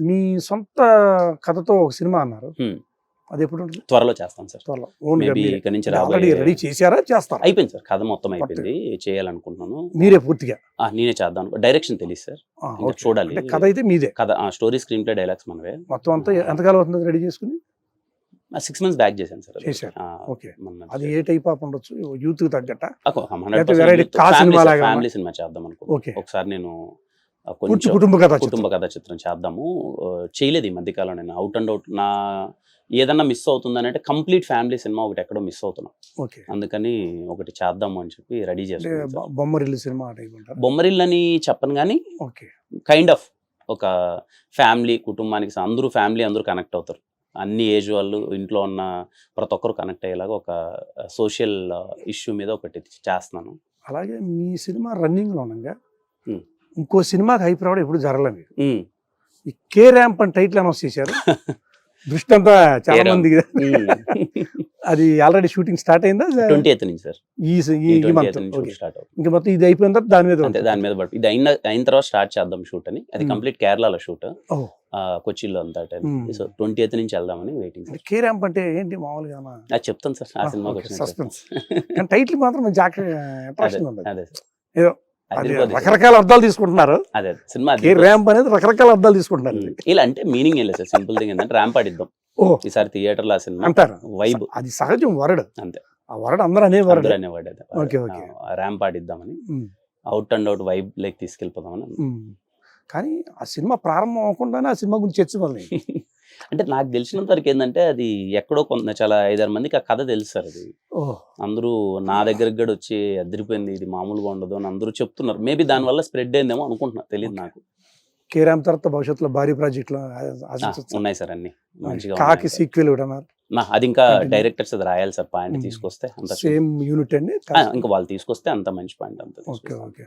మీ సొంత కథతో ఒక సినిమా అన్నారు, అది ఎప్పుడు ఉంటుంది? త్వరలో చేస్తాను సార్. త్వరలో ఓన్ మేబీ ఇక్కడ నుంచి ఆల్రెడీ రెడీ చేశారా? చేస్తారా? అయిపోయింది సార్, కథ మొత్తం అయిపోయింది, చేయాలనుకుంటున్నాను. మీరే పూర్తిగా? నేనే చేద్దాం. డైరెక్షన్ తెలియదు సార్, చూడాలి. కథ అయితే మీదే? కథ, స్టోరీ, స్క్రీన్ ప్లే, డైలాగ్స్ మనవే. మొత్తం అంతా ఎంతకాలం అవుతుంది రెడీ చేసుకుని? 6 months బ్యాక్ చేశాను సార్. చేశారు. ఓకే. అది ఏ టైప్ ఆఫ్ ఉండొచ్చు? యూత్ తగ్గట్ట ఫ్యామిలీ సినిమా చేద్దాం అనుకో. ఒకసారి నేను కొంచెం కుటుంబ కథ చిత్రం చేద్దాము, చేయలేదు ఈ మధ్యకాలం. నేను అవుట్ అండ్ అవుట్ నా ఏదన్నా మిస్ అవుతుంది అంటే కంప్లీట్ ఫ్యామిలీ సినిమా ఒకటి ఎక్కడో మిస్ అవుతున్నాం, అందుకని ఒకటి చేద్దాము అని చెప్పి రెడీ చేస్తాను. బొమ్మరిల్లు సినిమా? బొమ్మరిల్లు అని చెప్పను కానీ కైండ్ ఆఫ్ ఒక ఫ్యామిలీ, కుటుంబానికి అందరూ ఫ్యామిలీ, అందరూ కనెక్ట్ అవుతారు, అన్ని ఏజ్ వాళ్ళు, ఇంట్లో ఉన్న ప్రతి ఒక్కరు కనెక్ట్ అయ్యేలాగా ఒక సోషల్ ఇష్యూ మీద ఒకటి చేస్తున్నాను. అలాగే మీ సినిమా రన్నింగ్ లో ఉండగా ఇంకో సినిమాకి హైప్ రావడం ఎప్పుడు జరగలేదు. ఈ కే ర్యాంప్ అని టైటిల్ అనౌన్స్ చేశారు, దృష్టి అంతా చాలా మంది. అది ఆల్రెడీ షూటింగ్ స్టార్ట్ అయిందా? 28th నుంచి సార్, ఈ మంత్ ఇంకా మొత్తం ఇది అయిపోయిన తర్వాత దాని మీద ఇది అయిన తర్వాత స్టార్ట్ చేద్దాం షూట్ అని. అది కంప్లీట్ కేరళలో షూట్, కొచ్చిలో అంతా. సో 28th నుంచి వెళ్దామని వెయిటింగ్. కే ర్యాంప్ అంటే ఏంటి మామూలుగా? అది చెప్తాను సార్, ఆ సినిమాకి సస్పెన్స్. టైటిల్ మాత్రం ఏదో రకరకాల అర్థాలు తీసుకుంటున్నారు. అదే సినిమా ర్యాంప్ అనేది రకరకాల అర్థాలు తీసుకుంటున్నారు. ఇలా అంటే మీనింగ్ ఏం లేదు సార్, సింపుల్ థింగ్ ఏంటంటే ర్యాంప్ ఆడిద్దాం ఈసారి థియేటర్ లో సినిమా అంటారు. వైబ్ అది సహజం, వర్డ్ అంతే. ఆ వర్డ్ అందరూ అనేవారు, ర్యాంప్ ఆడిద్దామని, out and out vibe like తీసుకెళ్ళిపోదామని. కానీ ఆ సినిమా ప్రారంభం అవ్వకుండానే ఆ సినిమా గురించి చర్చ మొదలైంది. అంటే నాకు తెలిసినంత వరకు ఏంటంటే అది ఎక్కడో కొంత చాలా 5-6 మందికి ఆ కథ తెలుసు సార్. అది అందరూ నా దగ్గరికి కూడా వచ్చి అదిరిపోయింది, ఇది మామూలుగా ఉండదు అని అందరూ చెప్తున్నారు. మేబీ దానివల్ల స్ప్రెడ్ అయిందేమో అనుకుంటున్నా, తెలియదు నాకు. కే ర్యాంప్ తర్వాత భవిష్యత్తులో భారీ ప్రాజెక్టులు ఉన్నాయి సార్, అన్ని మంచిగా. కాకి సీక్వెల్ కూడా అన్నారు, అది ఇంకా డైరెక్టర్స్ అది రాయాలి సార్. పాయింట్ తీసుకొస్తే అంత సేమ్ యూనిట్ అండి, ఇంకా వాళ్ళు తీసుకొస్తే అంత మంచి పాయింట్ అంత. ఓకే.